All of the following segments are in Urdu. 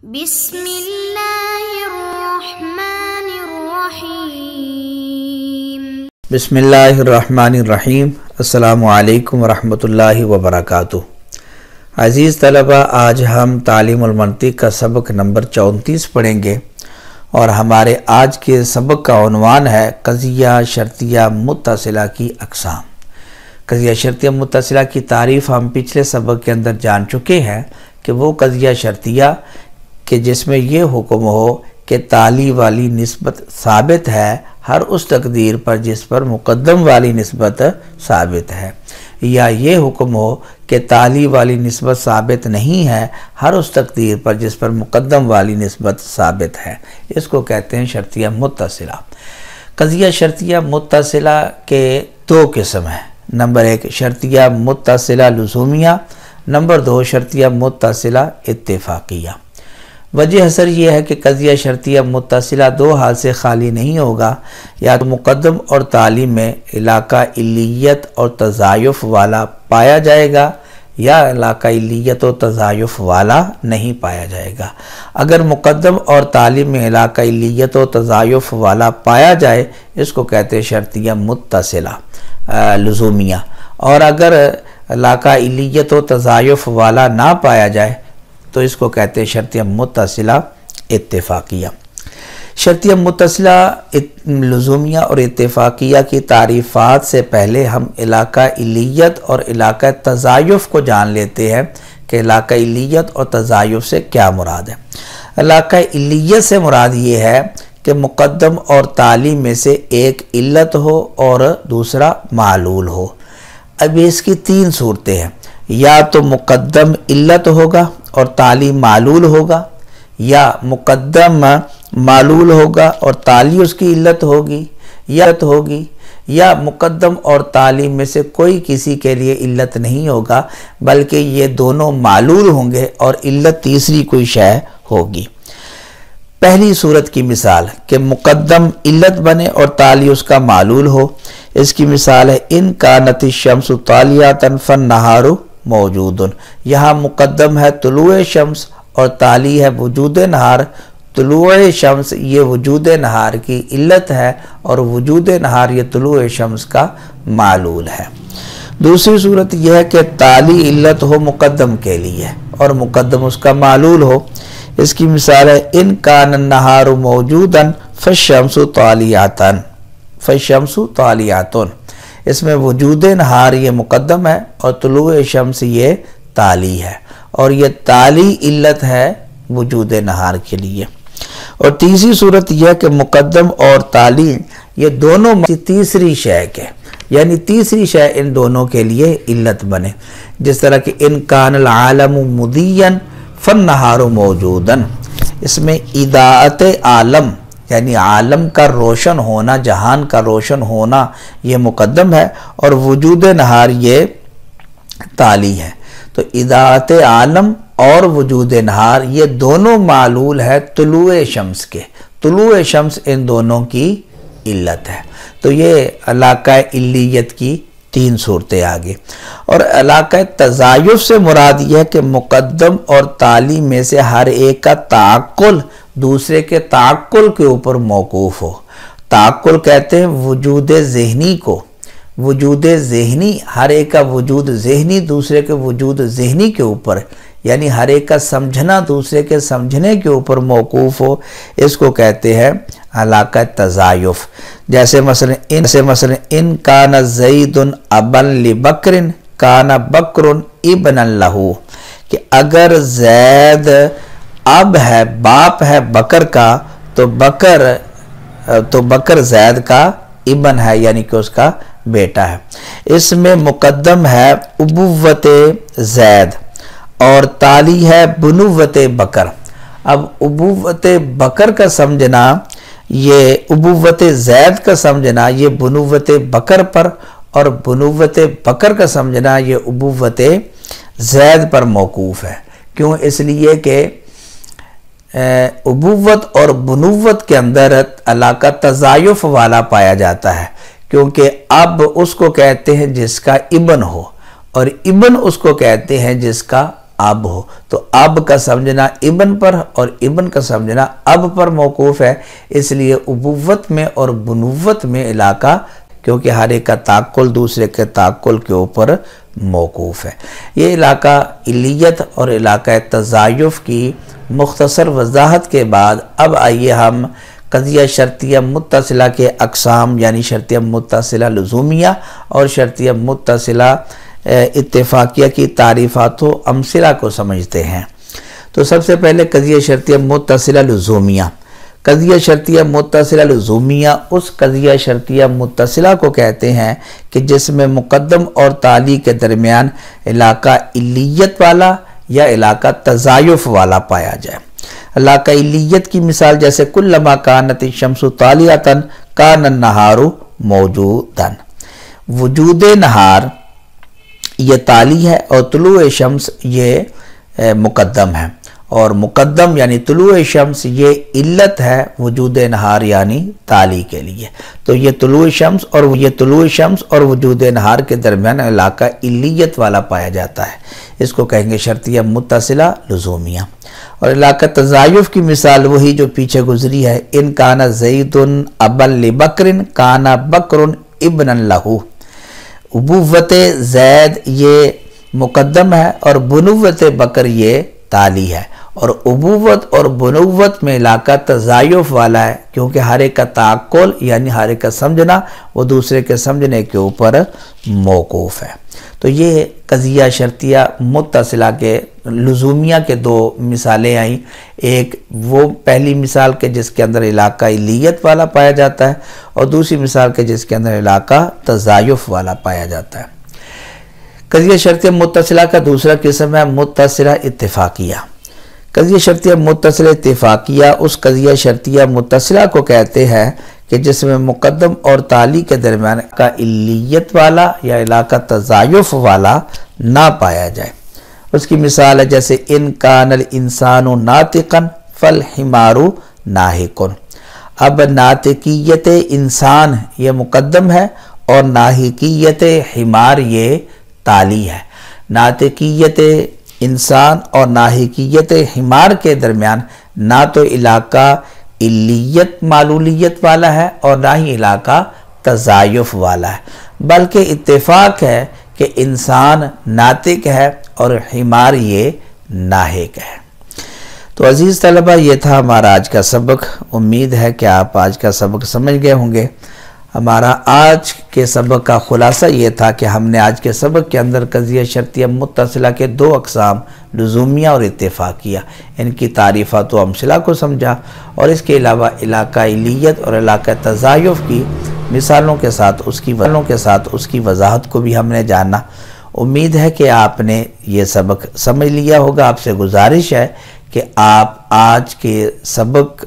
بسم اللہ الرحمن الرحیم بسم اللہ الرحمن الرحیم۔ السلام علیکم ورحمۃ اللہ وبرکاتہ۔ عزیز طلبہ، آج ہم تعلیم المنطق کا سبق نمبر 34 پڑھیں گے اور ہمارے آج کے سبق کا عنوان ہے قضیہ شرطیہ متصلہ کی اقسام۔ قضیہ شرطیہ متصلہ کی تعریف ہم پچھلے سبق کے اندر جان چکے ہیں کہ وہ قضیہ شرطیہ کہ جس میں یہ حکم ہو کہ تالی والی نسبت ثابت ہے ہر اس تقدیر پر جس پر مقدم والی نسبت ثابت ہے، یا یہ حکم ہو کہ تالی والی نسبت ثابت نہیں ہے ہر اس تقدیر پر جس پر مقدم والی نسبت ثابت ہے۔ اس کو کہتے ہیں شرطیہ متصلہ۔ قضیہ شرطیہ متصلہ کے دو قسم ہیں۔ نمبر 1 شرطیہ متصلہ لزومیہ، نمبر 2 شرطیہ متصلہ اتفاقیہ۔ وجہ اثر یہ ہے کہ قضیہ شرطیہ متصلہ دو حال سے خالی نہیں ہوگا، یا تو مقدم اور تالی میں علاقہ علیت اور تضایف والا پایا جائے گا یا علاقہ علیت اور تضایف والا نہیں پایا جائے گا۔ اگر مقدم اور تالی میں علاقہ علیت اور تضایف والا پایا جائے اس کو کہتے ہیں شرطیہ متصلہ لزومیہ، اور اگر علاقہ علیت و تضایف والا نہ پایا جائے تو اس کو کہتے ہیں شرطیہ متصلہ اتفاقیہ۔ شرطیہ متصلہ لزومیہ اور اتفاقیہ کی تعریفات سے پہلے ہم علاقہ علیت اور علاقہ تضایف کو جان لیتے ہیں کہ علاقہ علیت اور تضایف سے کیا مراد ہے۔ علاقہ علیت سے مراد یہ ہے کہ مقدم اور تالی میں سے ایک علت ہو اور دوسرا معلول ہو۔ اب اس کی 3 صورتیں ہیں، یا تو مقدم علت ہوگا اور تالی معلول ہوگا، یا مقدم معلول ہوگا اور تالی اس کی علت ہوگی، یا مقدم اور تالی میں سے کوئی کسی کے لیے علت نہیں ہوگا بلکہ یہ دونوں معلول ہوں گے اور علت تیسری کوئی شے ہوگی۔ پہلی صورت کی مثال کہ مقدم علت بنے اور تالی اس کا معلول ہو، اس کی مثال ہے ان کانت الشمس طالیۃ فالنہار موجود۔ یہاں مقدم ہے طلوع شمس اور تالی ہے وجود نہار۔ طلوع شمس یہ وجود نہار کی علت ہے اور وجود نہار یہ طلوع شمس کا معلول ہے۔ دوسری صورت یہ ہے کہ تالی علت ہو مقدم کے لیے اور مقدم اس کا معلول ہو، اس کی مثال ہے ان کان النہار موجودا فالشمس طالیۃ۔ اس میں وجود نہار یہ مقدم ہے اور طلوع شمس یہ تالی ہے، اور یہ تالی علت ہے وجود نہار کے لیے۔ اور تیسری صورت یہ کہ مقدم اور تالی یہ دونوں تیسری شے کے، یعنی تیسری شے ان دونوں کے لیے علت بنے، جس طرح کہ ان کان العالم مضیا فالنہار موجودا۔ اس میں اضاءت عالم یعنی عالم کا روشن ہونا، جہان کا روشن ہونا یہ مقدم ہے اور وجود نہار یہ تالی ہے۔ تو اضاءت عالم اور وجود نہار یہ دونوں معلول ہے طلوع شمس کے، طلوع شمس ان دونوں کی علت ہے۔ تو یہ علاقہ علیت کی 3 صورتیں آگے۔ اور علاقہ تضایف سے مراد یہ ہے کہ مقدم اور تالی میں سے ہر ایک کا تعقل دوسرے کے تعقل کے اوپر موقوف ہو۔ تعقل کہتے ہیں وجود ذہنی کو، وجود ذہنی ہر ایک کا وجود ذہنی دوسرے کے وجود ذہنی کے اوپر، یعنی ہر ایک کا سمجھنا دوسرے کے سمجھنے کے اوپر موقوف ہو، اس کو کہتے ہیں علاقہ تضایف۔ جیسے مثلا ان کان زید ابا لبکر کان بکر ابنا لہ، کہ اگر زید اب ہے باپ ہے بکر کا تو بکر زید کا ابن ہے، یعنی کہ اس کا بیٹا ہے۔ اس میں مقدم ہے ابوت زید اور تالی ہے بنوت بکر۔ اب ابوت بکر کا سمجھنا، یہ ابوت زید کا سمجھنا یہ بنوت بکر پر، اور بنوت بکر کا سمجھنا یہ ابوت زید پر موقوف ہے۔ کیوں؟ اس لیے کہ ابوت اور بنوت کے اندر علاقہ تضایف والا پایا جاتا ہے، کیونکہ اب اس کو کہتے ہیں جس کا ابن ہو، اور ابن اس کو کہتے ہیں جس کا اب ہو، تو اب کا سمجھنا ابن پر اور ابن کا سمجھنا اب پر موقوف ہے، اس لیے ابوت میں اور بنوت میں علاقہ، کیونکہ ہر ایک کا تعقل دوسرے کے تعقل کے اوپر موقوف ہے۔ یہ علاقہ علیت اور علاقہ تضایف کی مختصر وضاحت کے بعد اب آئیے ہم قضیہ شرطیہ متصلہ کے اقسام یعنی شرطیہ متصلہ لزومیہ اور شرطیہ متصلہ اتفاقیہ کی تعریفات و امثلہ کو سمجھتے ہیں۔ تو سب سے پہلے قضیہ شرطیہ متصلہ لزومیہ۔ قضیہ شرطیہ متصلہ لزومیہ اس قضیہ شرطیہ متصلہ کو کہتے ہیں کہ جس میں مقدم اور تالی کے درمیان علاقہ علیت والا یا علاقہ تضایف والا پایا جائے۔ علاقہ علیت کی مثال جیسے کلما کانت الشمس طالعۃ کان النہار موجودا، وجود نہار یہ تالی ہے اور طلوع شمس یہ مقدم ہے، اور مقدم یعنی طلوع شمس یہ علت ہے وجود نہار یعنی تالی کے لیے۔ تو یہ طلوع شمس اور وجود نہار کے درمیان علاقہ علیت والا پایا جاتا ہے، اس کو کہیں گے شرطیہ متصلہ لزومیہ۔ اور علاقہ تضایف کی مثال وہی جو پیچھے گزری ہے، ان کانا زید ابا لبکر کانا بکر ابنا لہو۔ ابوت زید یہ مقدم ہے اور بنوت بکر یہ تالی ہے، اور ابوت اور بنوت میں علاقہ تضایف والا ہے کیونکہ ہر ایک کا تعقل یعنی ہر ایک کا سمجھنا وہ دوسرے کے سمجھنے کے اوپر موقوف ہے۔ تو یہ قضیہ شرطیہ متصلہ کے لزومیہ کے دو مثالیں آئیں، ایک وہ پہلی مثال کے جس کے اندر علاقہ علیت والا پایا جاتا ہے اور دوسری مثال کے جس کے اندر علاقہ تضایف والا پایا جاتا ہے۔ قضیہ شرطیہ متصلہ کا دوسرا قسم ہے متصلہ اتفاقیہ۔ قضیہ شرطیہ متصلہ اتفاقیہ اس قضیہ شرطیہ متصلہ کو کہتے ہیں کہ جس میں مقدم اور تالی کے درمیان کا علیت والا یا علاقہ تضایف والا نہ پایا جائے۔ اس کی مثال ہے جیسے ان کان الانسان ناطقا فالحمار ناہق۔ اب ناطقیت انسان یہ مقدم ہے اور ناہقیت حمار یہ تالی ہے۔ ناطقیت انسان اور ناہقیت حمار کے درمیان نہ تو علاقہ علیت معلولیت والا ہے اور نہ ہی علاقہ تضایف والا ہے، بلکہ اتفاق ہے کہ انسان ناطق ہے اور حمار یہ ناہق ہے۔ تو عزیز طلبہ یہ تھا ہمارا آج کا سبق، امید ہے کہ آپ آج کا سبق سمجھ گئے ہوں گے۔ ہمارا آج کے سبق کا خلاصہ یہ تھا کہ ہم نے آج کے سبق کے اندر قضیہ شرطیہ متصلہ کے دو اقسام لزومیہ اور اتفاقیہ ان کی تعریفات و امثلہ کو سمجھا، اور اس کے علاوہ علاقہ علیت اور علاقہ تضایف کی مثالوں کے ساتھ اس کی وضاحت کو بھی ہم نے جانا۔ امید ہے کہ آپ نے یہ سبق سمجھ لیا ہوگا۔ آپ سے گزارش ہے کہ آپ آج کے سبق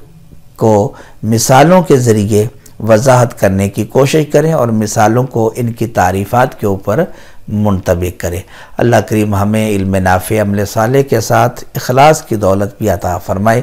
کو مثالوں کے ذریعے وضاحت کرنے کی کوشش کریں اور مثالوں کو ان کی تعریفات کے اوپر منطبق کریں۔ اللہ کریم ہمیں علم نافع عمل صالح کے ساتھ اخلاص کی دولت بھی عطا فرمائے۔